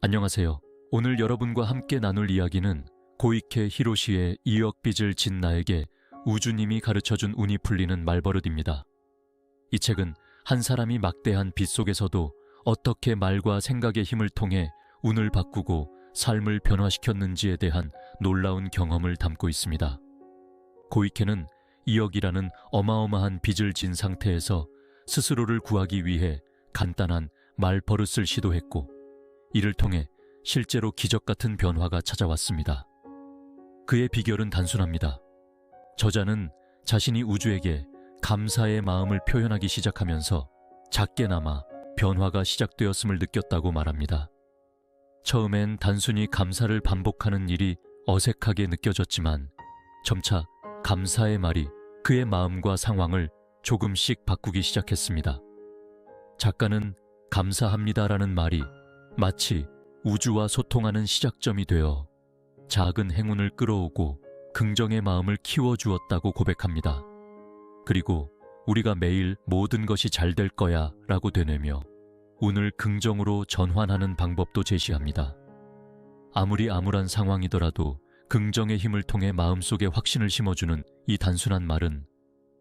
안녕하세요. 오늘 여러분과 함께 나눌 이야기는 고이케 히로시의 2억 빚을 진 나에게 우주님이 가르쳐준 운이 풀리는 말버릇입니다. 이 책은 한 사람이 막대한 빚 속에서도 어떻게 말과 생각의 힘을 통해 운을 바꾸고 삶을 변화시켰는지에 대한 놀라운 경험을 담고 있습니다. 고이케는 2억이라는 어마어마한 빚을 진 상태에서 스스로를 구하기 위해 간단한 말버릇을 시도했고, 이를 통해 실제로 기적 같은 변화가 찾아왔습니다. 그의 비결은 단순합니다. 저자는 자신이 우주에게 감사의 마음을 표현하기 시작하면서 작게나마 변화가 시작되었음을 느꼈다고 말합니다. 처음엔 단순히 감사를 반복하는 일이 어색하게 느껴졌지만 점차 감사의 말이 그의 마음과 상황을 조금씩 바꾸기 시작했습니다. 작가는 감사합니다라는 말이 마치 우주와 소통하는 시작점이 되어 작은 행운을 끌어오고 긍정의 마음을 키워주었다고 고백합니다. 그리고 우리가 매일 모든 것이 잘 될 거야 라고 되뇌며 운을 긍정으로 전환하는 방법도 제시합니다. 아무리 암울한 상황이더라도 긍정의 힘을 통해 마음속에 확신을 심어주는 이 단순한 말은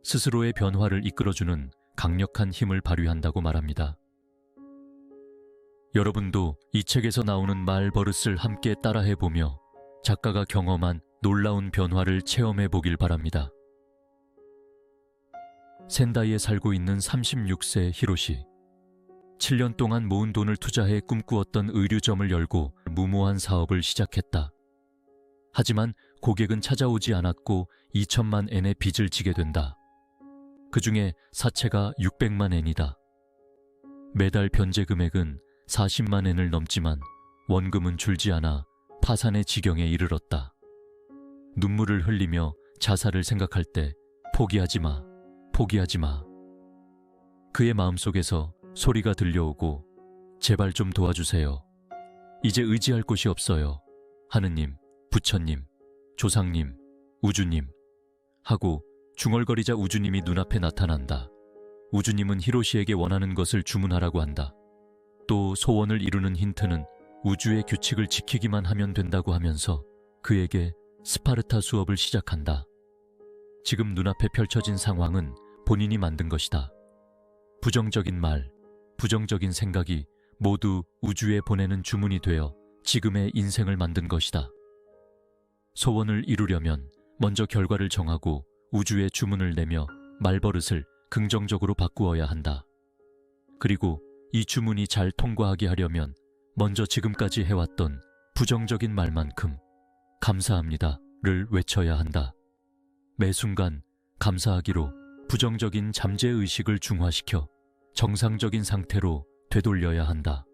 스스로의 변화를 이끌어주는 강력한 힘을 발휘한다고 말합니다. 여러분도 이 책에서 나오는 말버릇을 함께 따라해보며 작가가 경험한 놀라운 변화를 체험해보길 바랍니다. 센다이에 살고 있는 36세 히로시. 7년 동안 모은 돈을 투자해 꿈꾸었던 의류점을 열고 무모한 사업을 시작했다. 하지만 고객은 찾아오지 않았고 2천만 엔의 빚을 지게 된다. 그 중에 사채가 600만 엔이다. 매달 변제 금액은 40만 엔을 넘지만 원금은 줄지 않아 파산의 지경에 이르렀다. 눈물을 흘리며 자살을 생각할 때 포기하지 마, 포기하지 마. 그의 마음속에서 소리가 들려오고 제발 좀 도와주세요. 이제 의지할 곳이 없어요. 하느님, 부처님, 조상님, 우주님 하고 중얼거리자 우주님이 눈앞에 나타난다. 우주님은 히로시에게 원하는 것을 주문하라고 한다. 또 소원을 이루는 힌트는 우주의 규칙을 지키기만 하면 된다고 하면서 그에게 스파르타 수업을 시작한다. 지금 눈앞에 펼쳐진 상황은 본인이 만든 것이다. 부정적인 말, 부정적인 생각이 모두 우주에 보내는 주문이 되어 지금의 인생을 만든 것이다. 소원을 이루려면 먼저 결과를 정하고 우주에 주문을 내며 말버릇을 긍정적으로 바꾸어야 한다. 그리고 이 주문이 잘 통과하게 하려면 먼저 지금까지 해왔던 부정적인 말만큼 감사합니다를 외쳐야 한다. 매 순간 감사하기로 부정적인 잠재의식을 중화시켜 정상적인 상태로 되돌려야 한다.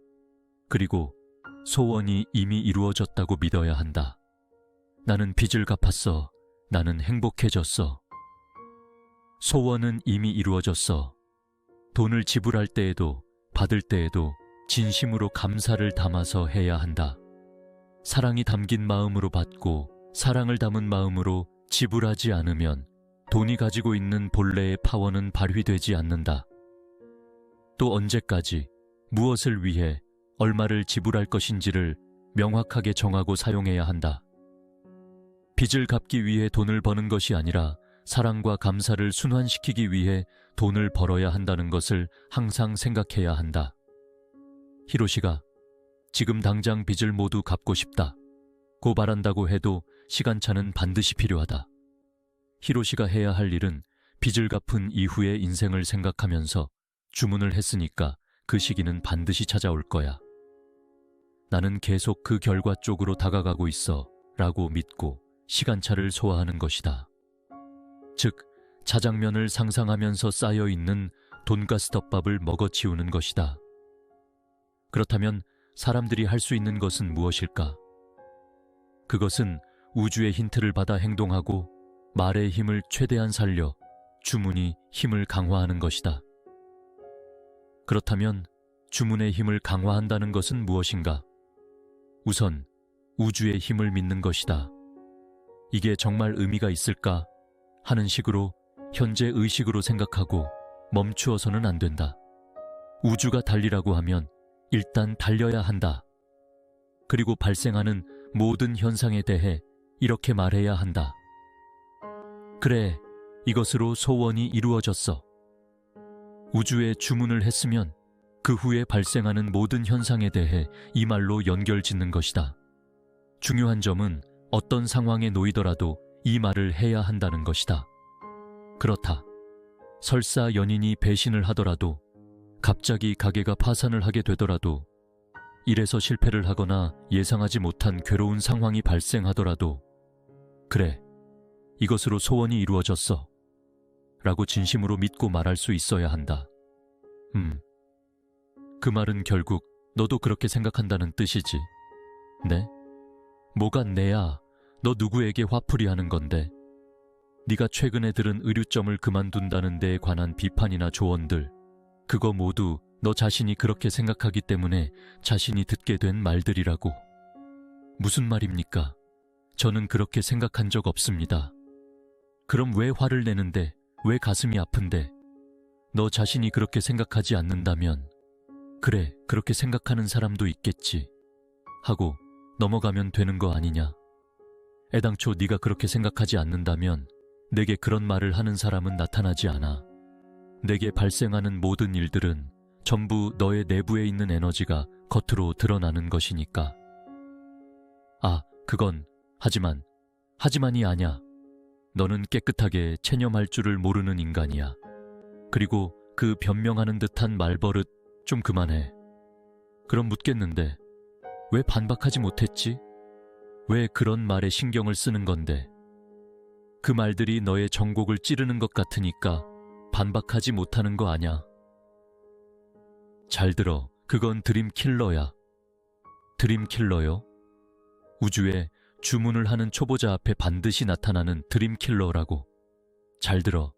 그리고 소원이 이미 이루어졌다고 믿어야 한다. 나는 빚을 갚았어. 나는 행복해졌어. 소원은 이미 이루어졌어. 돈을 지불할 때에도 받을 때에도 진심으로 감사를 담아서 해야 한다. 사랑이 담긴 마음으로 받고 사랑을 담은 마음으로 지불하지 않으면 돈이 가지고 있는 본래의 파워는 발휘되지 않는다. 또 언제까지 무엇을 위해 얼마를 지불할 것인지를 명확하게 정하고 사용해야 한다. 빚을 갚기 위해 돈을 버는 것이 아니라 사랑과 감사를 순환시키기 위해 돈을 벌어야 한다는 것을 항상 생각해야 한다. 히로시가 지금 당장 빚을 모두 갚고 싶다 고 말한다고 해도 시간차는 반드시 필요하다. 히로시가 해야 할 일은 빚을 갚은 이후의 인생을 생각하면서 주문을 했으니까 그 시기는 반드시 찾아올 거야. 나는 계속 그 결과 쪽으로 다가가고 있어 라고 믿고 시간차를 소화하는 것이다. 즉, 자장면을 상상하면서 쌓여있는 돈가스 덮밥을 먹어치우는 것이다. 그렇다면 사람들이 할 수 있는 것은 무엇일까? 그것은 우주의 힌트를 받아 행동하고 말의 힘을 최대한 살려 주문이 힘을 강화하는 것이다. 그렇다면 주문의 힘을 강화한다는 것은 무엇인가? 우선 우주의 힘을 믿는 것이다. 이게 정말 의미가 있을까? 하는 식으로 현재 의식으로 생각하고 멈추어서는 안 된다. 우주가 달리라고 하면 일단 달려야 한다. 그리고 발생하는 모든 현상에 대해 이렇게 말해야 한다. 그래, 이것으로 소원이 이루어졌어. 우주에 주문을 했으면 그 후에 발생하는 모든 현상에 대해 이 말로 연결짓는 것이다. 중요한 점은 어떤 상황에 놓이더라도 이 말을 해야 한다는 것이다. 그렇다. 설사 연인이 배신을 하더라도, 갑자기 가게가 파산을 하게 되더라도, 일에서 실패를 하거나 예상하지 못한 괴로운 상황이 발생하더라도, 그래, 이것으로 소원이 이루어졌어 라고 진심으로 믿고 말할 수 있어야 한다. 그 말은 결국 너도 그렇게 생각한다는 뜻이지. 네? 뭐가 내야? 너 누구에게 화풀이 하는 건데? 네가 최근에 들은 의류점을 그만둔다는 데에 관한 비판이나 조언들, 그거 모두 너 자신이 그렇게 생각하기 때문에 자신이 듣게 된 말들이라고. 무슨 말입니까? 저는 그렇게 생각한 적 없습니다. 그럼 왜 화를 내는데, 왜 가슴이 아픈데? 너 자신이 그렇게 생각하지 않는다면, 그래, 그렇게 생각하는 사람도 있겠지 하고 넘어가면 되는 거 아니냐? 애당초 네가 그렇게 생각하지 않는다면 내게 그런 말을 하는 사람은 나타나지 않아. 내게 발생하는 모든 일들은 전부 너의 내부에 있는 에너지가 겉으로 드러나는 것이니까. 아, 그건 하지만이 아냐. 너는 깨끗하게 체념할 줄을 모르는 인간이야. 그리고 그 변명하는 듯한 말버릇 좀 그만해. 그럼 묻겠는데, 왜 반박하지 못했지? 왜 그런 말에 신경을 쓰는 건데? 그 말들이 너의 정곡을 찌르는 것 같으니까 반박하지 못하는 거 아냐? 잘 들어, 그건 드림킬러야. 드림킬러요? 우주에 주문을 하는 초보자 앞에 반드시 나타나는 드림킬러라고. 잘 들어,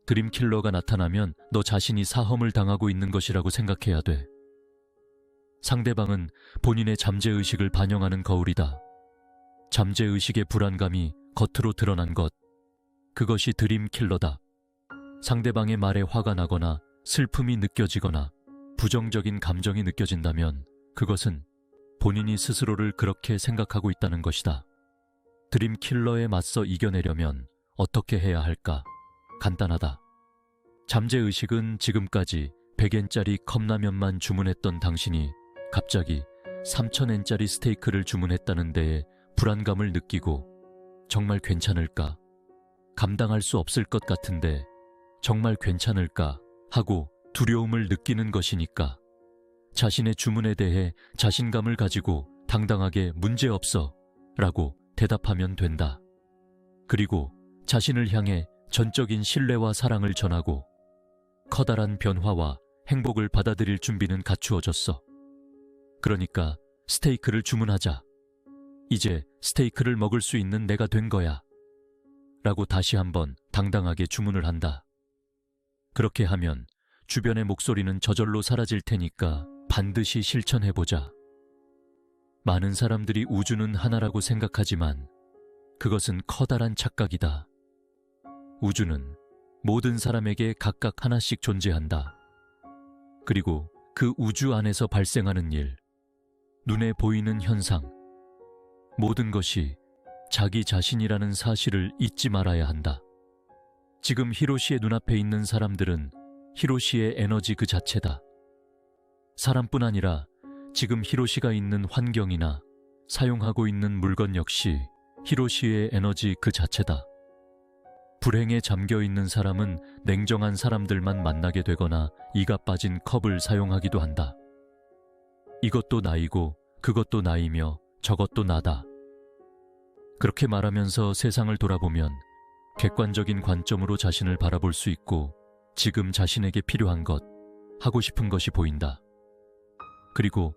드림킬러가 나타나면 너 자신이 사험을 당하고 있는 것이라고 생각해야 돼. 상대방은 본인의 잠재의식을 반영하는 거울이다. 잠재의식의 불안감이 겉으로 드러난 것, 그것이 드림킬러다. 상대방의 말에 화가 나거나 슬픔이 느껴지거나 부정적인 감정이 느껴진다면 그것은 본인이 스스로를 그렇게 생각하고 있다는 것이다. 드림킬러에 맞서 이겨내려면 어떻게 해야 할까? 간단하다. 잠재의식은 지금까지 100엔짜리 컵라면만 주문했던 당신이 갑자기 3000엔짜리 스테이크를 주문했다는 데에 불안감을 느끼고 정말 괜찮을까? 감당할 수 없을 것 같은데 정말 괜찮을까? 하고 두려움을 느끼는 것이니까 자신의 주문에 대해 자신감을 가지고 당당하게 문제없어 라고 대답하면 된다. 그리고 자신을 향해 전적인 신뢰와 사랑을 전하고 커다란 변화와 행복을 받아들일 준비는 갖추어졌어. 그러니까 스테이크를 주문하자. 이제 스테이크를 먹을 수 있는 내가 된 거야. 라고 다시 한번 당당하게 주문을 한다. 그렇게 하면 주변의 목소리는 저절로 사라질 테니까 반드시 실천해보자. 많은 사람들이 우주는 하나라고 생각하지만 그것은 커다란 착각이다. 우주는 모든 사람에게 각각 하나씩 존재한다. 그리고 그 우주 안에서 발생하는 일, 눈에 보이는 현상, 모든 것이 자기 자신이라는 사실을 잊지 말아야 한다. 지금 히로시의 눈앞에 있는 사람들은 히로시의 에너지 그 자체다. 사람뿐 아니라 지금 히로시가 있는 환경이나 사용하고 있는 물건 역시 히로시의 에너지 그 자체다. 불행에 잠겨있는 사람은 냉정한 사람들만 만나게 되거나 이가 빠진 컵을 사용하기도 한다. 이것도 나이고 그것도 나이며 저것도 나다. 그렇게 말하면서 세상을 돌아보면 객관적인 관점으로 자신을 바라볼 수 있고 지금 자신에게 필요한 것, 하고 싶은 것이 보인다. 그리고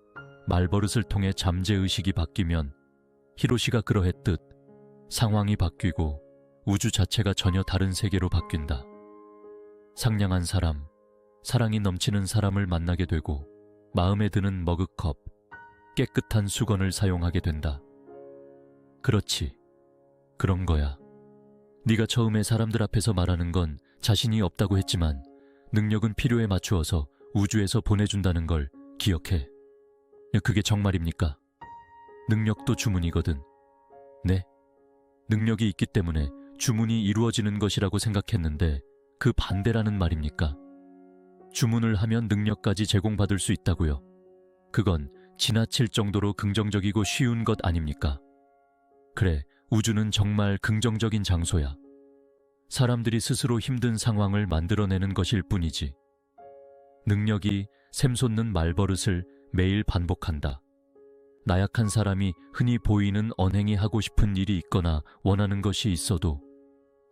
말버릇을 통해 잠재의식이 바뀌면 히로시가 그러했듯 상황이 바뀌고 우주 자체가 전혀 다른 세계로 바뀐다. 상냥한 사람, 사랑이 넘치는 사람을 만나게 되고 마음에 드는 머그컵, 깨끗한 수건을 사용하게 된다. 그렇지, 그런 거야. 네가 처음에 사람들 앞에서 말하는 건 자신이 없다고 했지만 능력은 필요에 맞추어서 우주에서 보내준다는 걸 기억해. 그게 정말입니까? 능력도 주문이거든. 네, 능력이 있기 때문에 주문이 이루어지는 것이라고 생각했는데 그 반대라는 말입니까? 주문을 하면 능력까지 제공받을 수 있다고요. 그건 지나칠 정도로 긍정적이고 쉬운 것 아닙니까? 그래, 우주는 정말 긍정적인 장소야. 사람들이 스스로 힘든 상황을 만들어내는 것일 뿐이지. 능력이 샘솟는 말버릇을 매일 반복한다. 나약한 사람이 흔히 보이는 언행이 하고 싶은 일이 있거나 원하는 것이 있어도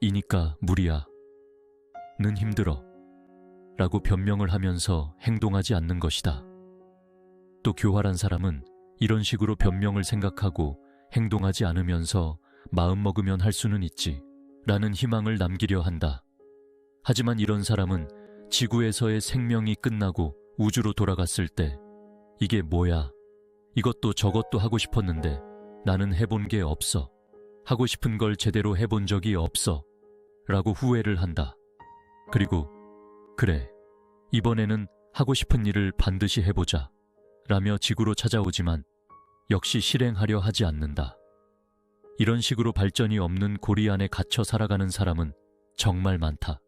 이니까 무리야. 는 힘들어. 라고 변명을 하면서 행동하지 않는 것이다. 또 교활한 사람은 이런 식으로 변명을 생각하고 행동하지 않으면서 마음먹으면 할 수는 있지 라는 희망을 남기려 한다. 하지만 이런 사람은 지구에서의 생명이 끝나고 우주로 돌아갔을 때 이게 뭐야? 이것도 저것도 하고 싶었는데 나는 해본 게 없어. 하고 싶은 걸 제대로 해본 적이 없어. 라고 후회를 한다. 그리고 그래, 이번에는 하고 싶은 일을 반드시 해보자 라며 지구로 찾아오지만 역시 실행하려 하지 않는다. 이런 식으로 발전이 없는 고리 안에 갇혀 살아가는 사람은 정말 많다.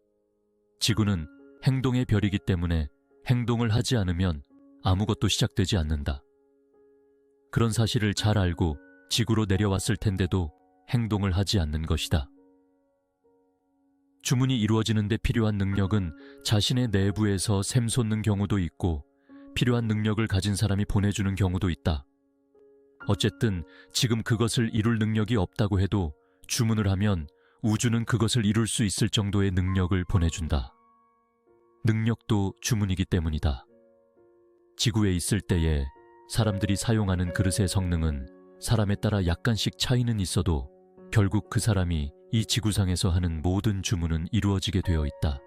지구는 행동의 별이기 때문에 행동을 하지 않으면 아무것도 시작되지 않는다. 그런 사실을 잘 알고 지구로 내려왔을 텐데도 행동을 하지 않는 것이다. 주문이 이루어지는 데 필요한 능력은 자신의 내부에서 샘솟는 경우도 있고 필요한 능력을 가진 사람이 보내주는 경우도 있다. 어쨌든 지금 그것을 이룰 능력이 없다고 해도 주문을 하면 우주는 그것을 이룰 수 있을 정도의 능력을 보내준다. 능력도 주문이기 때문이다. 지구에 있을 때에 사람들이 사용하는 그릇의 성능은 사람에 따라 약간씩 차이는 있어도 결국 그 사람이 이 지구상에서 하는 모든 주문은 이루어지게 되어 있다.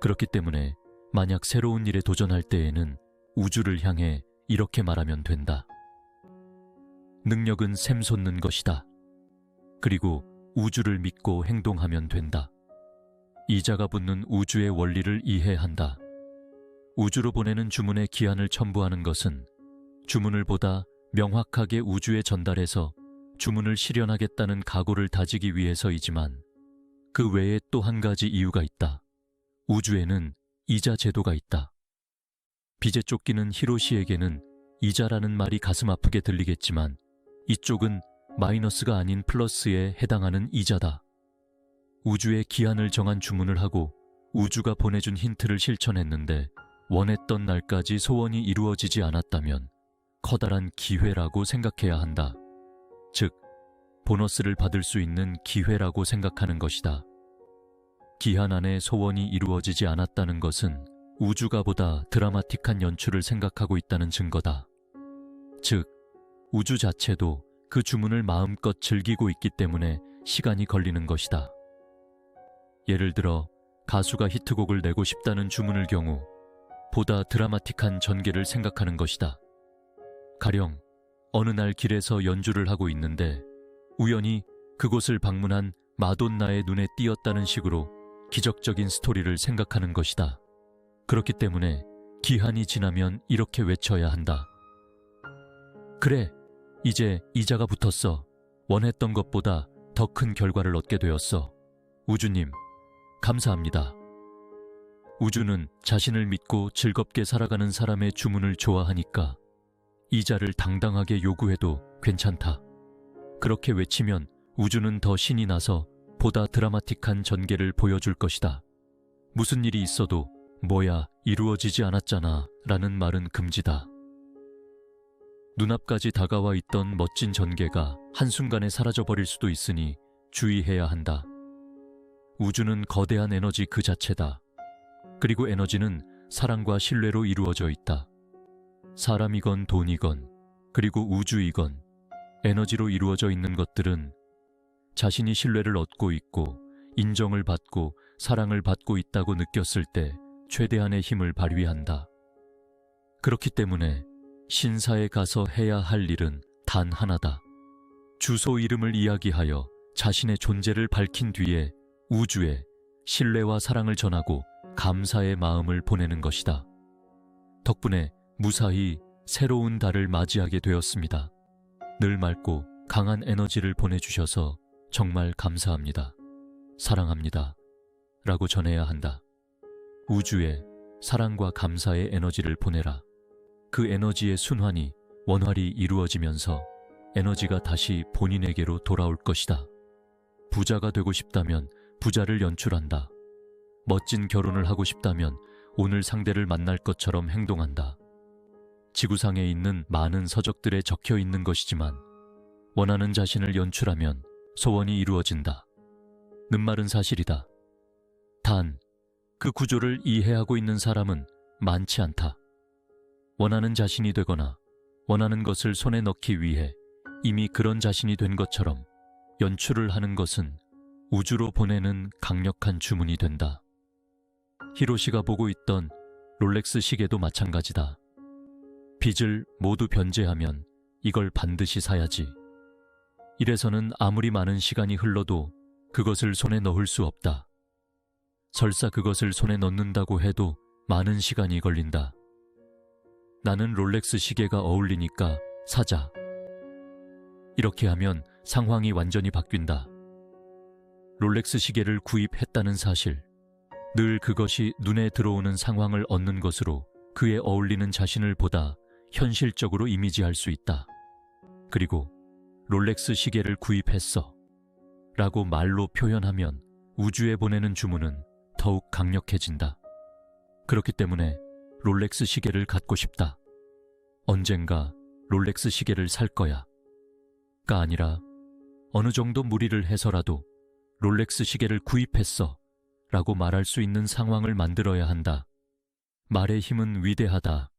그렇기 때문에 만약 새로운 일에 도전할 때에는 우주를 향해 이렇게 말하면 된다. 능력은 샘솟는 것이다. 그리고 우주를 믿고 행동하면 된다. 이자가 붙는 우주의 원리를 이해한다. 우주로 보내는 주문에 기한을 첨부하는 것은 주문을 보다 명확하게 우주에 전달해서 주문을 실현하겠다는 각오를 다지기 위해서이지만 그 외에 또 한 가지 이유가 있다. 우주에는 이자 제도가 있다. 빚에 쫓기는 히로시에게는 이자라는 말이 가슴 아프게 들리겠지만 이쪽은 마이너스가 아닌 플러스에 해당하는 이자다. 우주의 기한을 정한 주문을 하고 우주가 보내준 힌트를 실천했는데 원했던 날까지 소원이 이루어지지 않았다면 커다란 기회라고 생각해야 한다. 즉, 보너스를 받을 수 있는 기회라고 생각하는 것이다. 기한 안에 소원이 이루어지지 않았다는 것은 우주가 보다 드라마틱한 연출을 생각하고 있다는 증거다. 즉, 우주 자체도 그 주문을 마음껏 즐기고 있기 때문에 시간이 걸리는 것이다. 예를 들어 가수가 히트곡을 내고 싶다는 주문을 경우 보다 드라마틱한 전개를 생각하는 것이다. 가령 어느 날 길에서 연주를 하고 있는데 우연히 그곳을 방문한 마돈나의 눈에 띄었다는 식으로 기적적인 스토리를 생각하는 것이다. 그렇기 때문에 기한이 지나면 이렇게 외쳐야 한다. 그래, 이제 이자가 붙었어. 원했던 것보다 더 큰 결과를 얻게 되었어. 우주님, 감사합니다. 우주는 자신을 믿고 즐겁게 살아가는 사람의 주문을 좋아하니까 이자를 당당하게 요구해도 괜찮다. 그렇게 외치면 우주는 더 신이 나서 보다 드라마틱한 전개를 보여줄 것이다. 무슨 일이 있어도 뭐야, 이루어지지 않았잖아 라는 말은 금지다. 눈앞까지 다가와 있던 멋진 전개가 한순간에 사라져버릴 수도 있으니 주의해야 한다. 우주는 거대한 에너지 그 자체다. 그리고 에너지는 사랑과 신뢰로 이루어져 있다. 사람이건 돈이건 그리고 우주이건 에너지로 이루어져 있는 것들은 자신이 신뢰를 얻고 있고 인정을 받고 사랑을 받고 있다고 느꼈을 때 최대한의 힘을 발휘한다. 그렇기 때문에 신사에 가서 해야 할 일은 단 하나다. 주소 이름을 이야기하여 자신의 존재를 밝힌 뒤에 우주에 신뢰와 사랑을 전하고 감사의 마음을 보내는 것이다. 덕분에 무사히 새로운 달을 맞이하게 되었습니다. 늘 맑고 강한 에너지를 보내주셔서 정말 감사합니다. 사랑합니다. 라고 전해야 한다. 우주에 사랑과 감사의 에너지를 보내라. 그 에너지의 순환이 원활히 이루어지면서 에너지가 다시 본인에게로 돌아올 것이다. 부자가 되고 싶다면 부자를 연출한다. 멋진 결혼을 하고 싶다면 오늘 상대를 만날 것처럼 행동한다. 지구상에 있는 많은 서적들에 적혀 있는 것이지만 원하는 자신을 연출하면 소원이 이루어진다. 는말은 사실이다. 단, 그 구조를 이해하고 있는 사람은 많지 않다. 원하는 자신이 되거나 원하는 것을 손에 넣기 위해 이미 그런 자신이 된 것처럼 연출을 하는 것은 우주로 보내는 강력한 주문이 된다. 히로시가 보고 있던 롤렉스 시계도 마찬가지다. 빚을 모두 변제하면 이걸 반드시 사야지. 이래서는 아무리 많은 시간이 흘러도 그것을 손에 넣을 수 없다. 설사 그것을 손에 넣는다고 해도 많은 시간이 걸린다. 나는 롤렉스 시계가 어울리니까 사자. 이렇게 하면 상황이 완전히 바뀐다. 롤렉스 시계를 구입했다는 사실, 늘 그것이 눈에 들어오는 상황을 얻는 것으로 그에 어울리는 자신을 보다 현실적으로 이미지할 수 있다. 그리고 롤렉스 시계를 구입했어 라고 말로 표현하면 우주에 보내는 주문은 더욱 강력해진다. 그렇기 때문에 롤렉스 시계를 갖고 싶다. 언젠가 롤렉스 시계를 살 거야. 가 아니라 어느 정도 무리를 해서라도 롤렉스 시계를 구입했어 라고 말할 수 있는 상황을 만들어야 한다. 말의 힘은 위대하다.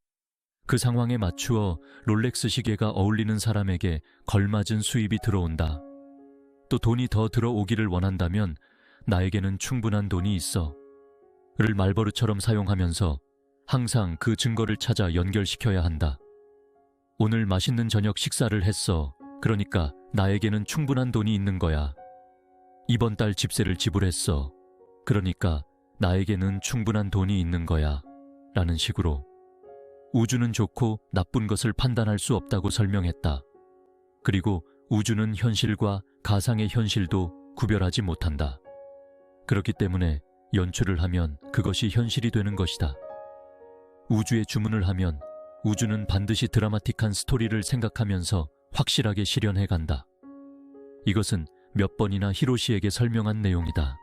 그 상황에 맞추어 롤렉스 시계가 어울리는 사람에게 걸맞은 수입이 들어온다. 또 돈이 더 들어오기를 원한다면 나에게는 충분한 돈이 있어 를 말버릇처럼 사용하면서 항상 그 증거를 찾아 연결시켜야 한다. 오늘 맛있는 저녁 식사를 했어. 그러니까 나에게는 충분한 돈이 있는 거야. 이번 달 집세를 지불했어. 그러니까 나에게는 충분한 돈이 있는 거야. 라는 식으로 우주는 좋고 나쁜 것을 판단할 수 없다고 설명했다. 그리고 우주는 현실과 가상의 현실도 구별하지 못한다. 그렇기 때문에 연출을 하면 그것이 현실이 되는 것이다. 우주에 주문을 하면 우주는 반드시 드라마틱한 스토리를 생각하면서 확실하게 실현해 간다. 이것은 몇 번이나 히로시에게 설명한 내용이다.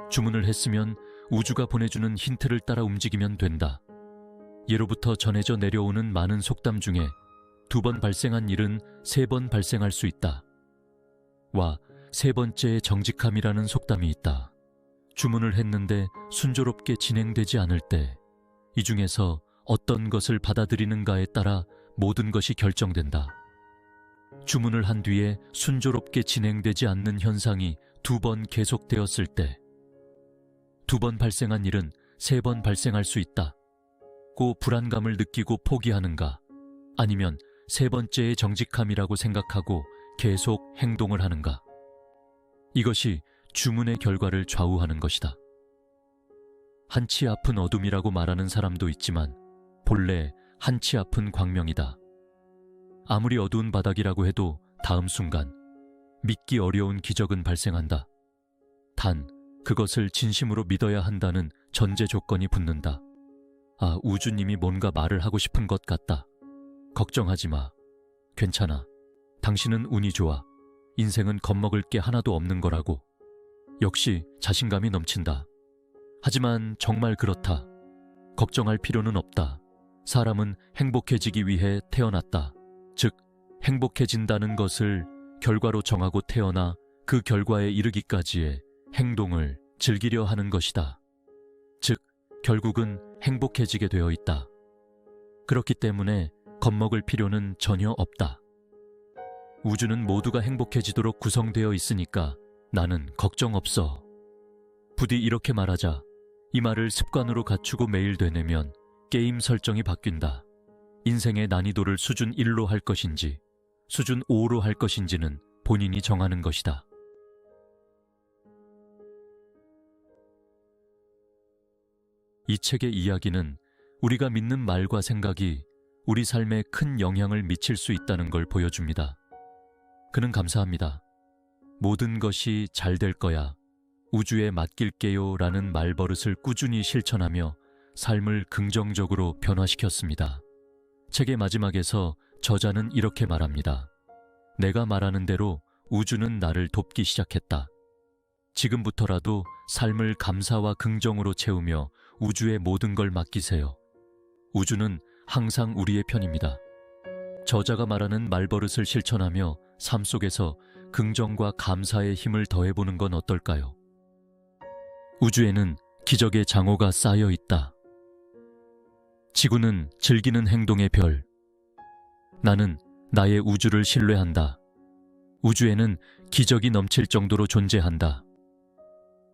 주문을 했으면 우주가 보내주는 힌트를 따라 움직이면 된다. 예로부터 전해져 내려오는 많은 속담 중에 2번 발생한 일은 3번 발생할 수 있다. 와, 3번째의 정직함이라는 속담이 있다. 주문을 했는데 순조롭게 진행되지 않을 때, 이 중에서 어떤 것을 받아들이는가에 따라 모든 것이 결정된다. 주문을 한 뒤에 순조롭게 진행되지 않는 현상이 2번 계속되었을 때, 2번 발생한 일은 3번 발생할 수 있다. 고 불안감을 느끼고 포기하는가, 아니면 3번째의 정직함이라고 생각하고 계속 행동을 하는가. 이것이 주문의 결과를 좌우하는 것이다. 한치 앞은 어둠이라고 말하는 사람도 있지만 본래 한치 앞은 광명이다. 아무리 어두운 바닥이라고 해도 다음 순간 믿기 어려운 기적은 발생한다. 단 그것을 진심으로 믿어야 한다는 전제 조건이 붙는다. 아, 우주님이 뭔가 말을 하고 싶은 것 같다. 걱정하지 마. 괜찮아. 당신은 운이 좋아. 인생은 겁먹을 게 하나도 없는 거라고. 역시 자신감이 넘친다. 하지만 정말 그렇다. 걱정할 필요는 없다. 사람은 행복해지기 위해 태어났다. 즉, 행복해진다는 것을 결과로 정하고 태어나 그 결과에 이르기까지의 행동을 즐기려 하는 것이다. 즉, 결국은 행복해지게 되어 있다. 그렇기 때문에 겁먹을 필요는 전혀 없다. 우주는 모두가 행복해지도록 구성되어 있으니까 나는 걱정 없어. 부디 이렇게 말하자. 이 말을 습관으로 갖추고 매일 되뇌면 게임 설정이 바뀐다. 인생의 난이도를 수준 1로 할 것인지 수준 5로 할 것인지는 본인이 정하는 것이다. 이 책의 이야기는 우리가 믿는 말과 생각이 우리 삶에 큰 영향을 미칠 수 있다는 걸 보여줍니다. 그는 감사합니다. 모든 것이 잘 될 거야. 우주에 맡길게요 라는 말버릇을 꾸준히 실천하며 삶을 긍정적으로 변화시켰습니다. 책의 마지막에서 저자는 이렇게 말합니다. 내가 말하는 대로 우주는 나를 돕기 시작했다. 지금부터라도 삶을 감사와 긍정으로 채우며 우주의 모든 걸 맡기세요. 우주는 항상 우리의 편입니다. 저자가 말하는 말버릇을 실천하며 삶 속에서 긍정과 감사의 힘을 더해보는 건 어떨까요? 우주에는 기적의 장호가 쌓여 있다. 지구는 즐기는 행동의 별. 나는 나의 우주를 신뢰한다. 우주에는 기적이 넘칠 정도로 존재한다.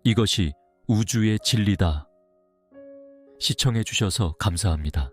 이것이 우주의 진리다. 시청해 주셔서 감사합니다.